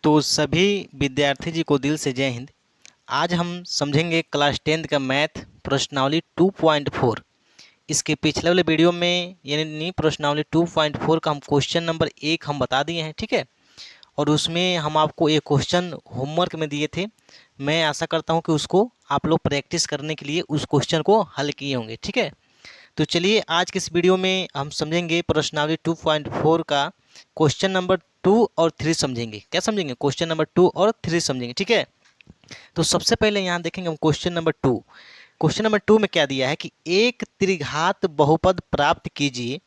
तो सभी विद्यार्थी जी को दिल से जय हिंद। आज हम समझेंगे क्लास 10th का मैथ प्रश्नावली 2.4। इसके पिछले वाले वीडियो में यानी प्रश्नावली 2.4 का हम क्वेश्चन नंबर 1 हम बता दिए हैं, ठीक है। और उसमें हम आपको एक क्वेश्चन होमवर्क में दिए थे। मैं आशा करता हूं कि उसको आप लोग प्रैक्टिस करने के लिए उस क्वेश्चन को हल किए होंगे, ठीक है। तो चलिए आज के इस वीडियो में हम समझेंगे प्रश्नावली 2.4 का क्वेश्चन नंबर 2 और 3 समझेंगे। क्या समझेंगे? क्वेश्चन नंबर 2 और 3 समझेंगे, ठीक है। तो सबसे पहले यहाँ देखेंगे हम क्वेश्चन नंबर 2। क्वेश्चन नंबर 2 में क्या दिया है कि एक त्रिघात बहुपद प्राप्त कीजिए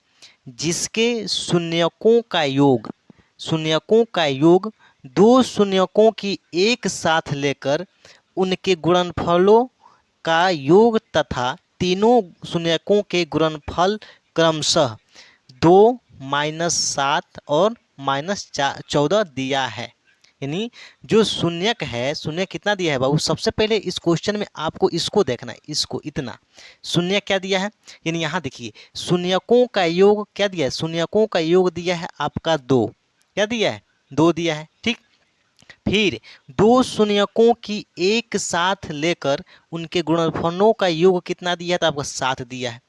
जिसके शून्यकों का योग दो शून्यकों की एक साथ लेकर उनके गुणनफलों का योग तथा तीनों शून्यकों के गुणनफल क्रमशः 2, -7 और -14 दिया है। यानी जो शून्यक है, शून्य कितना दिया है बाबू? सबसे पहले इस क्वेश्चन में आपको इसको देखना है, इसको इतना शून्य क्या दिया है। यानी यहाँ देखिए शून्यकों का योग क्या दिया है? शून्यकों का योग दिया है आपका 2। क्या दिया है? 2 दिया है, ठीक। फिर दो शून्यकों की एक साथ लेकर उनके गुणनफलों का योग कितना दिया है? तो आपका 7 दिया है।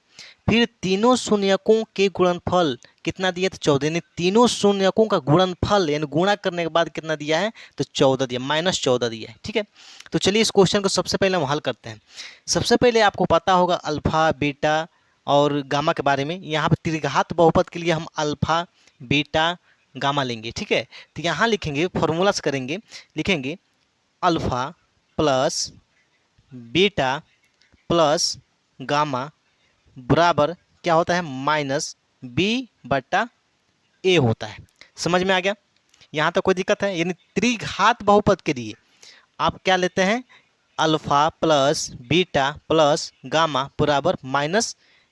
फिर तीनों शून्यकों के गुणनफल कितना दिया? तो 14। यानी तीनों शून्यकों का गुणनफल यानी गुणा करने के बाद कितना दिया है? तो 14 दिया, -14 दिया है, ठीक है। तो चलिए इस क्वेश्चन को सबसे पहले हम हल करते हैं। सबसे पहले आपको पता होगा अल्फा बीटा और गामा के बारे में। यहाँ पर त्रिघात बहुपद के लिए हम अल्फा बीटा गामा लेंगे, ठीक है। तो यहाँ लिखेंगे, फॉर्मूला से करेंगे, लिखेंगे alpha plus beta plus gamma बराबर क्या होता है? -b/a होता है। समझ में आ गया? यहाँ तक कोई दिक्कत है? यानी त्रिघात बहुपद के लिए आप क्या लेते हैं? Alpha plus beta plus gamma बराबर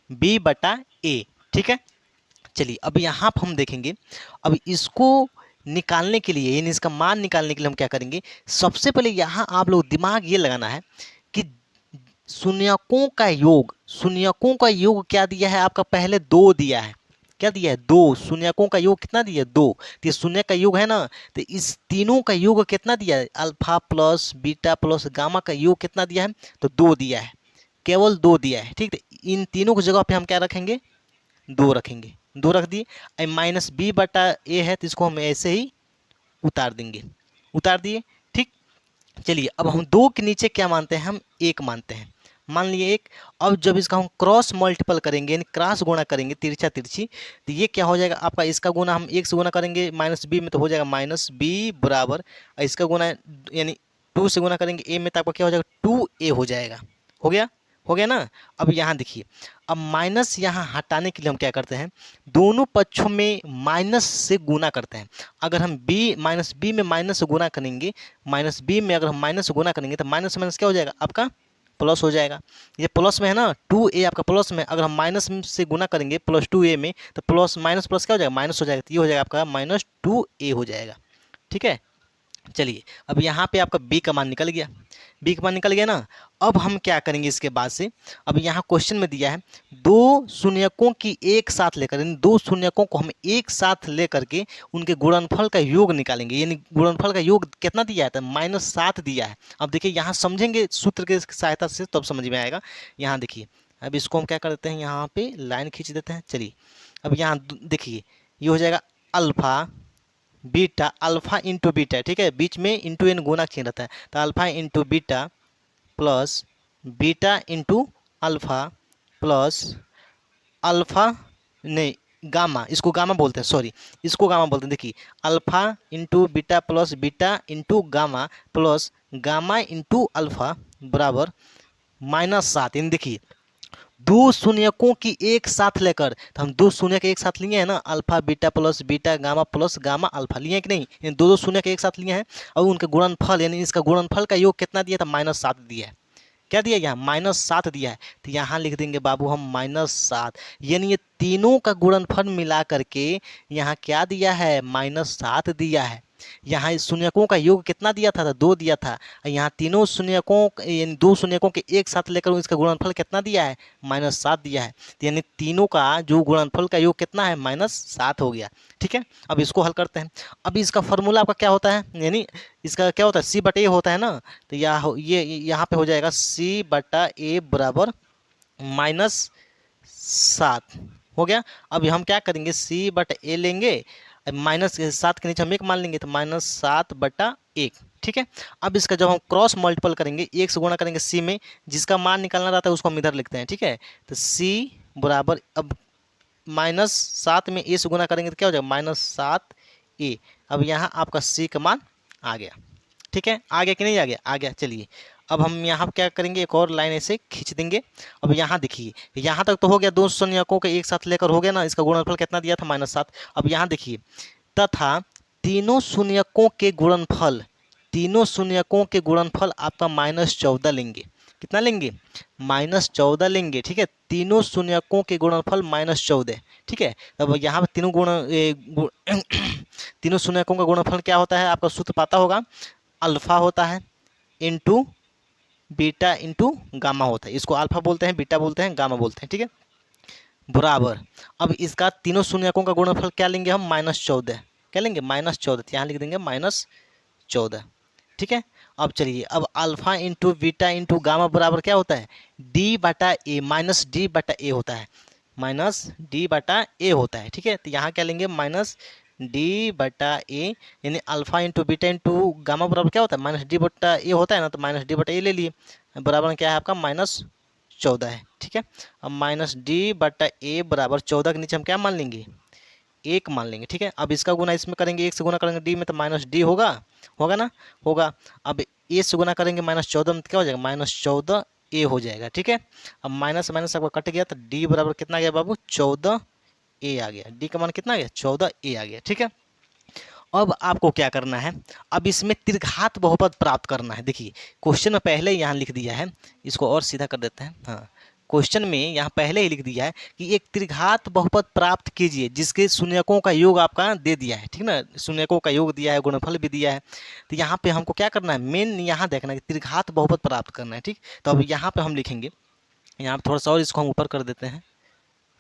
-b/a, ठीक है। चलिए अब यहाँ पर हम देखेंगे, अब इसको निकालने के लिए यानी इसका मान निकालने के लिए हम क्या करेंगे? सबसे पहले यहाँ आप लोग दिमाग ये लगाना है कि शून्यकों का योग क्या दिया है आपका? पहले 2 दिया है। क्या दिया है? 2। शून्यकों का योग कितना दिया है? 2। तो ये शून्य का योग है ना, तो इस तीनों का योग कितना दिया है? Alpha plus beta plus gamma का योग कितना दिया है? तो 2 दिया है, केवल 2 दिया है, ठीक है। इन तीनों की जगह पे हम क्या रखेंगे? 2 रखेंगे। 2 रख दिए। -b/a है तो इसको हम ऐसे ही उतार देंगे, उतार दिए, ठीक। चलिए अब हम 2 के नीचे क्या मानते हैं? हम 1 मानते हैं। मान लिए 1। अब जब इसका हम क्रॉस मल्टीपल करेंगे यानी क्रॉस गुणा करेंगे, तिरछा तिरछी, तो ये क्या हो जाएगा आपका? इसका गुना हम 1 से गुना करेंगे -b में तो हो जाएगा -b बराबर, इसका गुना यानी 2 से गुना करेंगे a में तो आपका क्या हो जाएगा? 2a हो जाएगा। हो गया? हो गया ना। अब यहाँ देखिए, अब माइनस यहाँ हटाने के लिए हम क्या करते हैं? दोनों पक्षों में माइनस से गुना करते हैं। अगर हम -b में माइनस से गुना करेंगे, -b में अगर हम माइनस से गुना करेंगे तो माइनस माइनस क्या हो जाएगा आपका? प्लस हो जाएगा। ये प्लस में है ना, 2a आपका प्लस में, अगर हम माइनस से गुना करेंगे +2a में तो प्लस माइनस प्लस क्या हो जाएगा? माइनस हो जाएगा। तो ये हो जाएगा आपका -2a हो जाएगा, ठीक है। चलिए अब यहाँ पे आपका b का मान निकल गया, b का मान निकल गया ना। अब हम क्या करेंगे इसके बाद से? अब यहाँ क्वेश्चन में दिया है दो शून्यकों की एक साथ लेकर, यानी दो शून्यकों को हम एक साथ लेकर के उनके गुणनफल का योग निकालेंगे। यानी गुणनफल का योग कितना दिया है? तो -7 दिया है। अब देखिए यहाँ समझेंगे सूत्र के सहायता से, तब समझ में आएगा। यहाँ देखिए, अब इसको हम क्या करते हैं? यहाँ पे लाइन खींच देते हैं। चलिए अब यहाँ देखिए, ये हो जाएगा alpha beta, alpha into beta, ठीक है। बीच में इंटू एन गुना चिन्ह रहता है, तो alpha into beta plus beta into alpha plus alpha नहीं गामा, इसको गामा बोलते हैं, सॉरी इसको गामा बोलते हैं। देखिए alpha into beta plus beta into gamma plus gamma into alpha बराबर -7। यानी देखिए दो शून्यकों की एक साथ लेकर, तो हम दो शून्य के एक साथ लिए हैं ना, alpha beta plus beta gamma plus gamma alpha लिए हैं कि नहीं? यानी दो शून्य के एक साथ लिए हैं और उनके गुणनफल यानी इसका गुणनफल का योग कितना दिया था? -7 दिया है। क्या दिया? यहाँ -7 दिया है। तो यहाँ लिख देंगे बाबू हम -7। यानी ये तीनों का गुणनफल मिला करके यहाँ क्या दिया है? -7 दिया है। यहाँ इस शून्यकों का योग कितना दिया था, 2 दिया था। यहाँ तीनों शून्यकों यानी 2 शून्यकों के एक साथ लेकर इसका गुणनफल कितना दिया है, -7 दिया है। तो यानी तीनों का जो गुणनफल का योग कितना है, -7 हो गया। ठीक है, अब इसको हल करते हैं। अब इसका फॉर्मूला आपका क्या होता है, यानी इसका क्या होता है, C/A होता है ना। तो ये यहाँ पे हो जाएगा C/A बराबर -7 हो गया। अब हम क्या करेंगे, C/A लेंगे, -7 के नीचे हम 1 मान लेंगे, तो -7/1। ठीक है, अब इसका जब हम क्रॉस मल्टीपल करेंगे, 1 से गुणा करेंगे C में, जिसका मान निकालना रहता है उसको हम इधर लिखते हैं। ठीक है, तो C बराबर, अब -7 में A से गुणा करेंगे तो क्या हो जाएगा, -7A। अब यहाँ आपका C का मान आ गया। ठीक है, आ गया कि नहीं आ गया, आ गया। चलिए अब हम यहाँ क्या करेंगे, एक और लाइन ऐसे खींच देंगे। अब यहाँ देखिए, यहाँ तक तो हो गया, 2 शून्यकों के एक साथ लेकर हो गया ना, इसका गुणनफल कितना दिया था, -7। अब यहाँ देखिए, तथा तीनों शून्यकों के गुणनफल, तीनों शून्यकों के गुणनफल आपका -14 लेंगे। कितना लेंगे, -14 लेंगे। ठीक है, तीनों शून्यकों के गुणनफल -14। ठीक है, अब यहाँ पर तीनों शून्यकों का गुणनफल क्या होता है, आपका सूत्र पता होगा, अल्फा होता है इंटू बीटा इंटू गामा होता है। इसको अल्फा बोलते हैं, बीटा बोलते हैं, गामा बोलते हैं। ठीक है, बराबर, अब इसका तीनों शून्यकों का गुणनफल क्या लेंगे हम, -14। क्या लेंगे, -14, यहाँ लिख देंगे -14। ठीक है, अब चलिए, अब alpha into beta into gamma बराबर क्या होता है, D/A, -D/A होता है, -D/A होता है। ठीक है, तो यहाँ क्या लेंगे, -D/A, यानी alpha into beta into gamma बराबर क्या होता है, -D/A होता है ना, तो -D/A ले लिए, बराबर में क्या है आपका, -14 है। ठीक है, अब -D/A बराबर 14 के नीचे हम क्या मान लेंगे, 1 मान लेंगे। ठीक है, अब इसका गुना इसमें करेंगे, 1 से गुना करेंगे D में, तो -D होगा, होगा ना, होगा। अब A से गुना करेंगे -14 में, तो क्या हो जाएगा, -14A हो जाएगा। ठीक है, अब माइनस माइनस आपका कट गया, तो D बराबर कितना आ गया बाबू, 14A आ गया। D का मान कितना आ गया, 14A आ गया। ठीक है, अब आपको क्या करना है, अब इसमें त्रिघात बहुपद प्राप्त करना है। देखिए क्वेश्चन में पहले ही यहाँ लिख दिया है, इसको और सीधा कर देते हैं। हाँ, क्वेश्चन में यहाँ पहले ही लिख दिया है कि एक त्रिघात बहुपद प्राप्त कीजिए जिसके शून्यकों का योग आपका दे दिया है। ठीक ना, शून्यकों का योग दिया है, गुणनफल भी दिया है। तो यहाँ पे हमको क्या करना है, मेन यहाँ देखना है कि त्रिघात बहुपद प्राप्त करना है। ठीक, तो अब यहाँ पे हम लिखेंगे, यहाँ पे थोड़ा सा और इसको हम ऊपर कर देते हैं।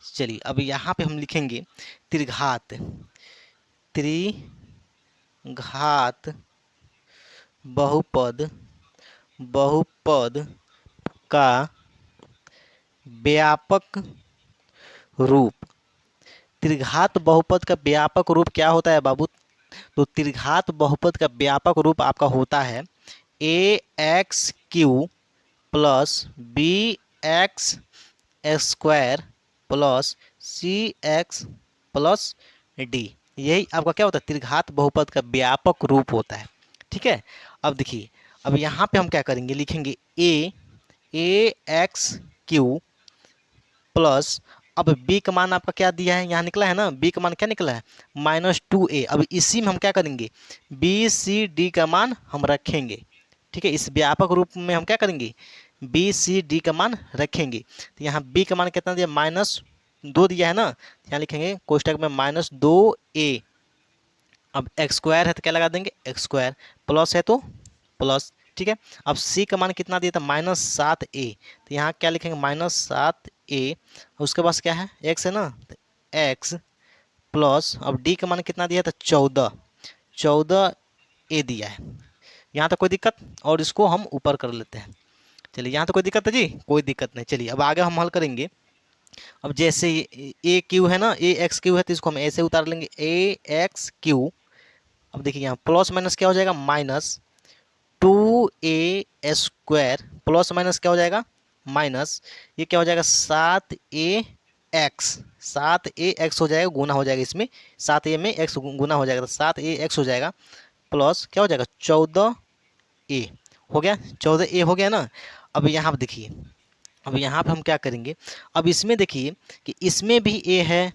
चलिए अब यहाँ पे हम लिखेंगे त्रिघात, त्रिघात बहुपद, बहुपद का व्यापक रूप। त्रिघात बहुपद का व्यापक रूप क्या होता है बाबू, तो त्रिघात बहुपद का व्यापक रूप आपका होता है AX³ plus BX² plus CX plus D। यही आपका क्या होता है, त्रिघात बहुपद का व्यापक रूप होता है। ठीक है, अब देखिए, अब यहाँ पे हम क्या करेंगे, लिखेंगे AX³ प्लस, अब B का मान आपका क्या दिया है, यहाँ निकला है ना, B का मान क्या निकला है, -2A। अब इसी में हम क्या करेंगे, BCD का मान हम रखेंगे। ठीक है, इस व्यापक रूप में हम क्या करेंगे, BCD का मान रखेंगे। तो यहाँ B का मान कितना दिया, -2 दिया है ना, यहाँ लिखेंगे कोष्टक में -2A। अब x² है तो क्या लगा देंगे, x², प्लस है तो प्लस। ठीक है, अब C का मान कितना दिया था, -7A, तो यहाँ क्या लिखेंगे, -7A। उसके पास क्या है, x है ना, तो x प्लस, अब D का मान कितना दिया था, 14A दिया है। यहाँ तो कोई दिक्कत, और इसको हम ऊपर कर लेते हैं। चलिए, यहाँ तो कोई दिक्कत है जी, कोई दिक्कत नहीं। चलिए अब आगे हम हल करेंगे। अब जैसे AQ है ना, AX³ है, तो इसको हम ऐसे उतार लेंगे, AX³। अब देखिए यहाँ प्लस माइनस क्या हो जाएगा, -2A² प्लस माइनस क्या हो जाएगा, माइनस, ये क्या हो जाएगा, 7AX हो जाएगा, गुना हो जाएगा इसमें, 7A में x गुना हो जाएगा, तो 7AX हो जाएगा, प्लस क्या हो जाएगा, 14A हो गया, 14A हो गया ना। अब यहाँ पर देखिए, अब यहाँ पे हम क्या करेंगे, अब इसमें देखिए कि इसमें भी A है,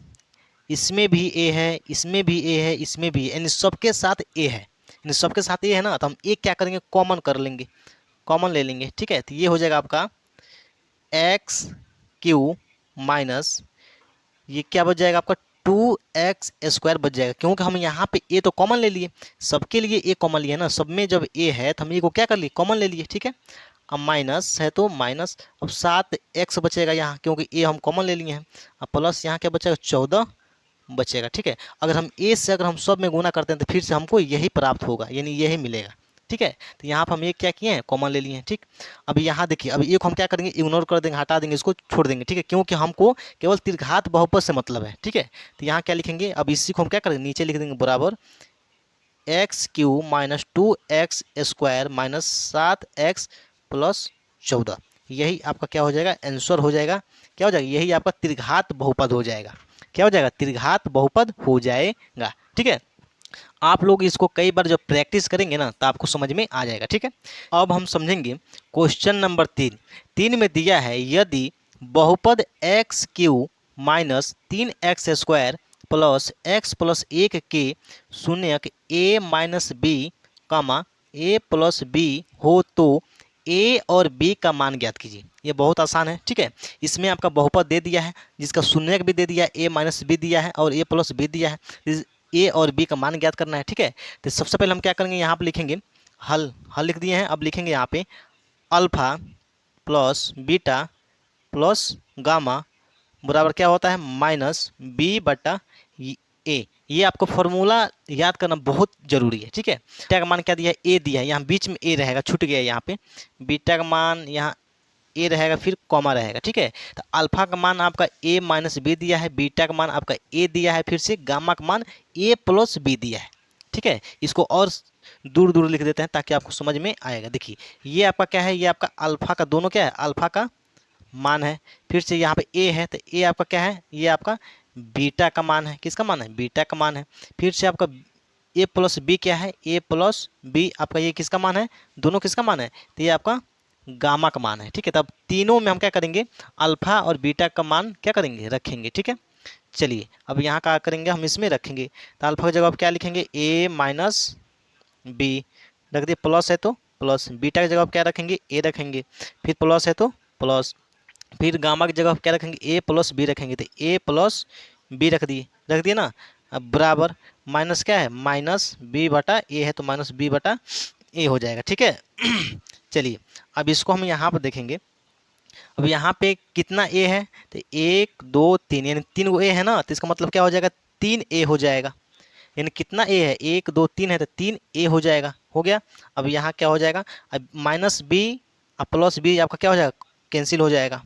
इसमें भी A है, इसमें भी A है, इसमें भी, यानी सबके साथ A है, यानी सबके साथ A है ना, तो हम एक क्या करेंगे, कॉमन कर लेंगे, कॉमन ले लेंगे। ठीक है, तो ये हो जाएगा आपका x³ माइनस, ये क्या बच जाएगा आपका 2x² बच जाएगा, क्योंकि हम यहाँ पे a तो कॉमन ले लिए, सबके लिए a कॉमन लिया ना, सब में जब a है तो हम a को क्या कर लिए, कॉमन ले लिए। ठीक है, अब माइनस है तो माइनस, अब 7x बचेगा यहाँ, क्योंकि a हम कॉमन ले लिए हैं। अब प्लस यहाँ क्या बचेगा, 14 बचेगा। ठीक है, अगर हम a से अगर हम सब में गुना करते हैं तो फिर से हमको यही प्राप्त होगा, यानी यही मिलेगा। ठीक है, तो यहाँ पर हम एक क्या किए हैं, कॉमन ले लिए हैं। ठीक, अब यहाँ देखिए, अब एक हम क्या करेंगे, इग्नोर कर देंगे, हटा देंगे, इसको छोड़ देंगे। ठीक है, क्योंकि हमको केवल त्रिघात बहुपद से मतलब है। ठीक है, तो यहाँ क्या लिखेंगे, अब इसी को हम क्या करेंगे, नीचे लिख देंगे बराबर x³ minus 2x² minus 7x plus 14। यही आपका क्या हो जाएगा, आंसर हो जाएगा। क्या हो जाएगा, यही आपका त्रिघात बहुपद हो जाएगा। क्या हो जाएगा, त्रिघात बहुपद हो जाएगा। ठीक है, आप लोग इसको कई बार जब प्रैक्टिस करेंगे ना तो आपको समझ में आ जाएगा। ठीक है, अब हम समझेंगे क्वेश्चन नंबर 3 में दिया है, यदि बहुपद x³ minus 3x² plus x plus 1 के शून्यक a minus b comma a plus b हो तो a और b का मान ज्ञात कीजिए। ये बहुत आसान है। ठीक है, इसमें आपका बहुपद दे दिया है, जिसका शून्यक भी दे दिया है, a माइनस b दिया है और a प्लस b दिया है, ए और बी का मान ज्ञात करना है। ठीक है, तो सबसे पहले हम क्या करेंगे, यहाँ पे लिखेंगे हल लिख दिए हैं। अब लिखेंगे यहाँ पे alpha plus beta plus gamma बराबर क्या होता है, माइनस बी बटा ए। ये आपको फॉर्मूला याद करना बहुत जरूरी है। ठीक है, बीटा का मान क्या दिया है, ए दिया है, यहाँ बीच में ए रहेगा, छूट गया यहाँ पे, बीटा का मान यहाँ ए रहेगा, फिर कॉमा रहेगा। ठीक है, तो अल्फा का मान आपका a माइनस बी दिया है, बीटा का मान आपका a दिया है, फिर से गामा का मान a प्लस बी दिया है। ठीक है, इसको और दूर दूर लिख देते हैं ताकि आपको समझ में आएगा। देखिए, ये आपका क्या है, ये आपका अल्फा का दोनों क्या है, अल्फा का मान है, फिर से यहाँ पे a है तो a आपका क्या है, ये आपका बीटा का मान है। किसका मान है, बीटा का मान है। फिर से आपका a प्लस बी क्या है, a प्लस बी आपका ये किसका मान है, दोनों किसका मान है, तो ये आपका गामा का मान है। ठीक है, तब तीनों में हम क्या करेंगे, अल्फा और बीटा का मान क्या करेंगे, रखेंगे। ठीक है, चलिए अब यहाँ क्या करेंगे, हम इसमें रखेंगे, तो अल्फा की जगह आप क्या लिखेंगे, a माइनस बी रख दिए, प्लस है तो प्लस, बीटा की जगह आप क्या रखेंगे, a रखेंगे, फिर प्लस है तो प्लस, फिर गामा की जगह आप क्या रखेंगे, a प्लस बी रखेंगे, तो a प्लस बी रख दिए ना। अब बराबर माइनस क्या है, माइनस बी बटा ए है, तो माइनस बी बटा ए हो जाएगा। ठीक है, चलिए अब इसको हम यहाँ पर देखेंगे, अब यहाँ पे कितना ए है, तो 1 2 3, यानी 3 गो ए है ना, तो इसका मतलब क्या हो जाएगा, 3 ए हो जाएगा। यानी कितना ए है, 1 2 3 है, तो 3 ए हो जाएगा, हो गया। अब यहाँ क्या हो जाएगा, अब माइनस बी और प्लस बी आपका क्या हो जाएगा, कैंसिल हो जाएगा।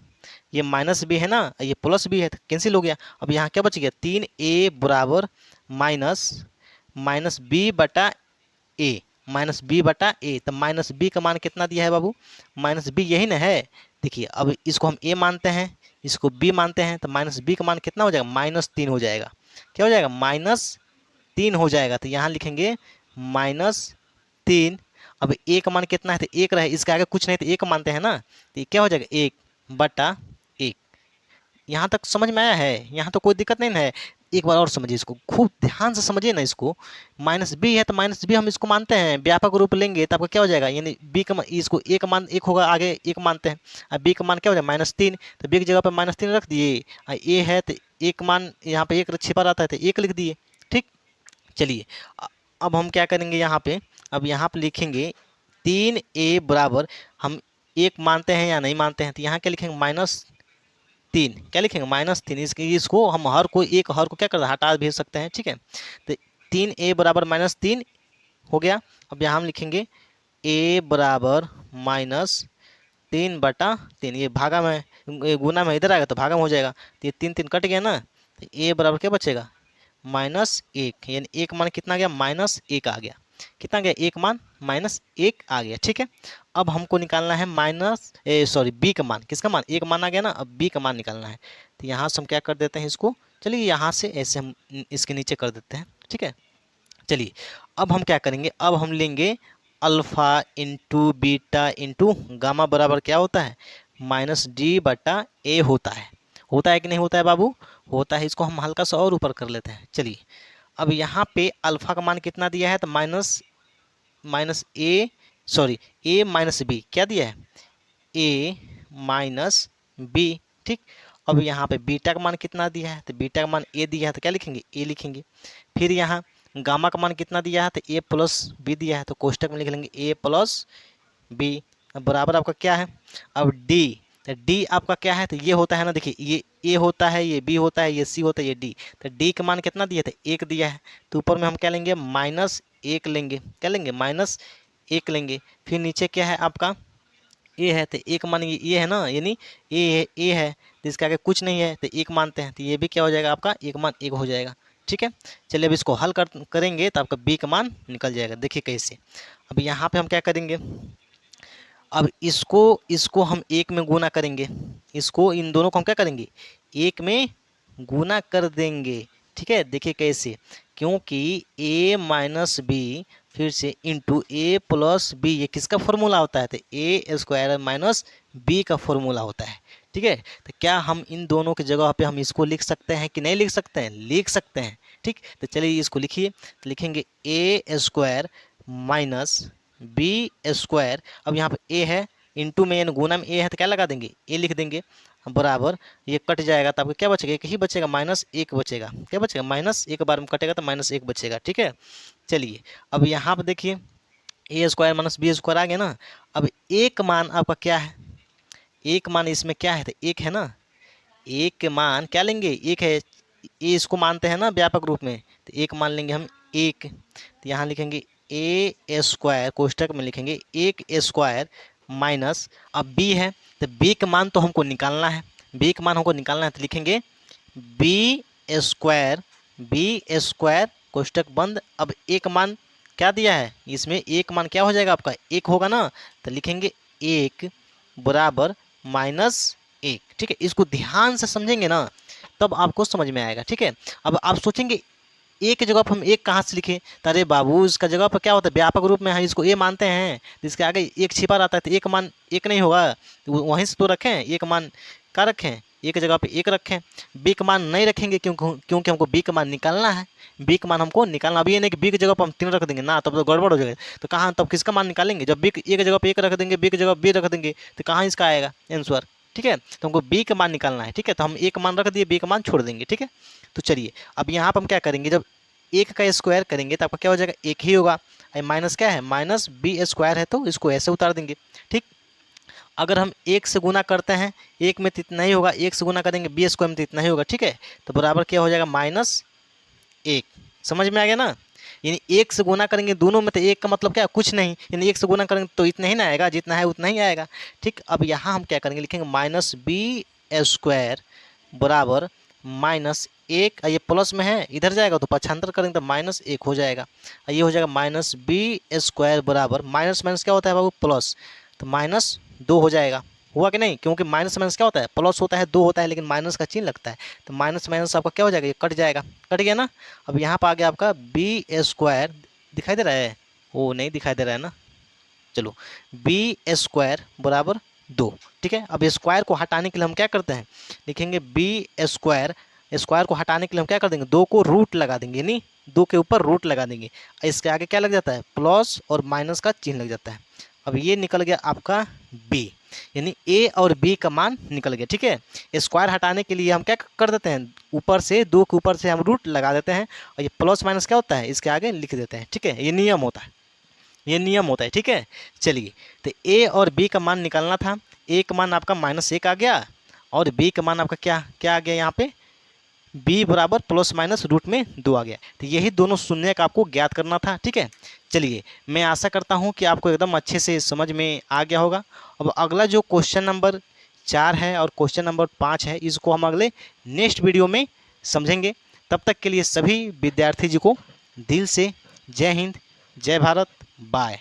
ये माइनस बी है ना, ये प्लस बी है, तो कैंसिल हो गया। अब यहाँ क्या बच गया, 3a बराबर माइनस बी बटा ए, माइनस बी बटा ए। तो माइनस बी का मान कितना दिया है बाबू, माइनस बी यही ना है। देखिए, अब इसको हम ए मानते हैं, इसको बी मानते हैं, तो माइनस बी का मान कितना हो जाएगा, -3 हो जाएगा। क्या हो जाएगा, -3 हो जाएगा। तो यहाँ लिखेंगे -3। अब ए का मान कितना है, तो 1 रहे, इसके आगे कुछ नहीं, तो 1 मानते हैं ना, तो ये क्या हो जाएगा, 1 बटा 1। यहाँ तक समझ में आया है, यहाँ तो कोई दिक्कत नहीं ना है। एक बार और समझिए, इसको खूब ध्यान से समझिए ना। इसको माइनस बी है तो माइनस बी हम इसको मानते हैं, व्यापक रूप लेंगे तो आपका क्या हो जाएगा, यानी बी का इसको ए का मान 1 होगा, आगे 1 मानते हैं। अब बी का मान क्या हो जाएगा, -3, तो बी की जगह पर -3 रख दिए। ए है तो 1 मान यहाँ पे 1 छिपा रहता है, तो 1 लिख दिए। ठीक, चलिए अब हम क्या करेंगे, यहाँ पे अब यहाँ पे लिखेंगे 3a बराबर, हम 1 मानते हैं या नहीं मानते हैं, तो यहाँ क्या लिखेंगे, -3। क्या लिखेंगे, -3। इसको हम हर को क्या कर हटा भेज सकते हैं। ठीक है, तो 3a बराबर -3 हो गया। अब यहाँ हम लिखेंगे a बराबर -3 बटा 3, ये भागा में, ये गुना में इधर आएगा तो भागा में हो जाएगा, तो ये 3 3 कट गया ना, तो a बराबर क्या बचेगा, -1, यानी एक मान कितना गया, -1 आ गया। कितना गया, एक मान -1 आ गया। ठीक है, अब हमको निकालना है बी का मान। किसका मान, 1 मान आ गया ना, अब बी का मान निकालना है। तो यहाँ से हम क्या कर देते हैं, इसको चलिए यहाँ से ऐसे हम इसके नीचे कर देते हैं। ठीक है, चलिए अब हम क्या करेंगे, अब हम लेंगे alpha into beta into gamma बराबर क्या होता है, -d बटा ए होता है कि नहीं होता है बाबू, होता है। इसको हम हल्का सा और ऊपर कर लेते हैं। चलिए अब यहाँ पे अल्फ़ा का मान कितना दिया है, तो ए माइनस बी क्या दिया है, a माइनस बी। ठीक, अब यहाँ पे बीटा का मान कितना दिया है, तो बीटा का मान ए दिया है तो क्या लिखेंगे, ए लिखेंगे। फिर यहाँ गामा का मान कितना दिया है, तो ए प्लस बी दिया है, तो कोष्टक में लिख लेंगे ए प्लस बी बराबर आपका क्या है, अब डी। तो डी आपका क्या है, तो ये होता है ना, देखिए ये ए होता है, ये बी होता है, ये सी होता है, ये डी। तो डी का मान कितना दिया था, एक दिया है, तो ऊपर में हम क्या लेंगे, -1 लेंगे, क्या लेंगे, -1 लेंगे। फिर नीचे क्या है आपका, ए है, तो एक मान ये है ना, यानी ए है, तो इसके आगे कुछ नहीं है, तो एक मानते हैं, तो ये भी क्या हो जाएगा आपका, एक मान एक हो जाएगा। ठीक है, चलिए अब इसको हल करेंगे तो आपका बी का मान निकल जाएगा। देखिए कैसे, अब यहाँ पे हम क्या करेंगे, अब इसको हम एक में गुना करेंगे, इसको इन दोनों को हम क्या करेंगे, एक में गुना कर देंगे। ठीक है, देखिए कैसे, क्योंकि a माइनस बी फिर से इंटू ए प्लस बी, ये किसका फॉर्मूला होता है, तो ए स्क्वायर माइनस बी का फॉर्मूला होता है। ठीक है, तो क्या हम इन दोनों की जगह पे हम इसको लिख सकते हैं कि नहीं लिख सकते हैं, लिख सकते हैं। ठीक, तो चलिए इसको लिखिए, तो लिखेंगे ए स्क्वायर माइनस बी स्क्वायर, अब यहाँ पे ए है, इंटू में यानी गुना में ए है, तो क्या लगा देंगे, ए लिख देंगे, बराबर ये कट जाएगा तो आपको क्या बचेगा, एक ही बचेगा, -1 बचेगा। क्या बचेगा, -1 बार में कटेगा तो -1 बचेगा। ठीक है, चलिए अब यहाँ पर देखिए ए स्क्वायर माइनस बी स्क्वायर आ गया ना। अब एक मान आपका क्या है, एक मान इसमें क्या है, तो एक है ना, एक मान क्या लेंगे, एक है, ए इसको मानते हैं ना व्यापक रूप में, तो एक मान लेंगे हम एक, तो यहाँ लिखेंगे ए स्क्वायर, कोष्टक में लिखेंगे एक स्क्वायर माइनस, अब बी है, तो बी का मान तो हमको निकालना है, बी का मान हमको निकालना है, तो लिखेंगे बी स्क्वायर कोष्टक बंद। अब एक मान क्या दिया है, इसमें एक मान क्या हो जाएगा आपका, एक होगा ना, तो लिखेंगे एक बराबर -1। ठीक है, इसको ध्यान से समझेंगे ना तब आपको समझ में आएगा। ठीक है, अब आप सोचेंगे ए की जगह पर हम एक कहाँ से लिखें, तो अरे बाबू इसका जगह पर क्या होता है, व्यापक रूप में हम इसको ए मानते हैं, जिसके आगे एक छिपा रहता है, तो एक मान एक नहीं होगा, तो वहीं से तो रखें, एक मान का रखें, एक जगह पे एक रखें, बी का मान नहीं रखेंगे क्योंकि हमको बी का मान निकालना है, बी का मान हमको निकालना। अभी ये नहीं कि बी की जगह पर हम 3 रख देंगे ना, तब तो गड़बड़ हो जाएगा, तो कहाँ तब किसका मान निकालेंगे, जब बी एक जगह पर एक रख देंगे, बी की जगह बी रख देंगे, तो कहाँ इसका आएगा आंसर। ठीक है, तो हमको बी का मान निकालना है। ठीक है, तो हम एक मान रख दिए, बी का मान छोड़ देंगे। ठीक है, तो चलिए अब यहाँ पर हम क्या करेंगे, जब एक का स्क्वायर करेंगे तो आपका क्या हो जाएगा, एक ही होगा, माइनस क्या है, माइनस बी स्क्वायर है, तो इसको ऐसे उतार देंगे। ठीक, अगर हम एक से गुना करते हैं, एक में तो इतना ही होगा, एक से गुना करेंगे बी स्क्वायर में तो इतना ही होगा। ठीक है, तो बराबर क्या हो जाएगा, -1। समझ में आ गया ना, यानी एक से गुना करेंगे दोनों में, तो एक का मतलब क्या, कुछ नहीं, यानी एक से गुना करेंगे तो इतना ही ना आएगा, जितना है उतना ही आएगा। ठीक, अब यहाँ हम क्या करेंगे, लिखेंगे -b स्क्वायर बराबर -1, ये प्लस में है, इधर जाएगा तो पक्षांतर करेंगे तो -1 हो जाएगा, ये हो जाएगा -b स्क्वायर बराबर, माइनस माइनस क्या होता है बाबू, प्लस, तो -2 हो जाएगा। हुआ कि नहीं, क्योंकि माइनस माइनस क्या होता है, प्लस होता है, 2 होता है, लेकिन माइनस का चिन्ह लगता है, तो माइनस माइनस आपका क्या हो जाएगा, ये कट जाएगा, कट गया ना। अब यहाँ पर आ गया आपका बी स्क्वायर, दिखाई दे रहा है, वो नहीं दिखाई दे रहा है ना, चलो बी स्क्वायर बराबर 2। ठीक है, अब स्क्वायर को हटाने के लिए हम क्या करते हैं, लिखेंगे बी स्क्वायर, स्क्वायर को हटाने के लिए हम क्या कर देंगे, 2 को रूट लगा देंगे, यानी 2 के ऊपर रूट लगा देंगे, इसके आगे क्या लग जाता है, प्लस और माइनस का चिन्ह लग जाता है। अब ये निकल गया आपका b, यानी a और b का मान निकल गया। ठीक है, स्क्वायर हटाने के लिए हम क्या कर देते हैं, ऊपर से 2 के ऊपर से हम रूट लगा देते हैं, और ये प्लस माइनस क्या होता है, इसके आगे लिख देते हैं। ठीक है, ये नियम होता है, ये नियम होता है। ठीक है, चलिए तो a और b का मान निकालना था, a का मान आपका -1 आ गया, और b का मान आपका क्या क्या आ गया, यहाँ पे b बराबर प्लस माइनस रूट में 2 आ गया, तो यही दोनों शून्य का आपको ज्ञात करना था। ठीक है, चलिए मैं आशा करता हूँ कि आपको एकदम अच्छे से समझ में आ गया होगा। अब अगला जो क्वेश्चन नंबर 4 है और क्वेश्चन नंबर 5 है, इसको हम अगले नेक्स्ट वीडियो में समझेंगे। तब तक के लिए सभी विद्यार्थी जी को दिल से जय हिंद, जय भारत, बाय।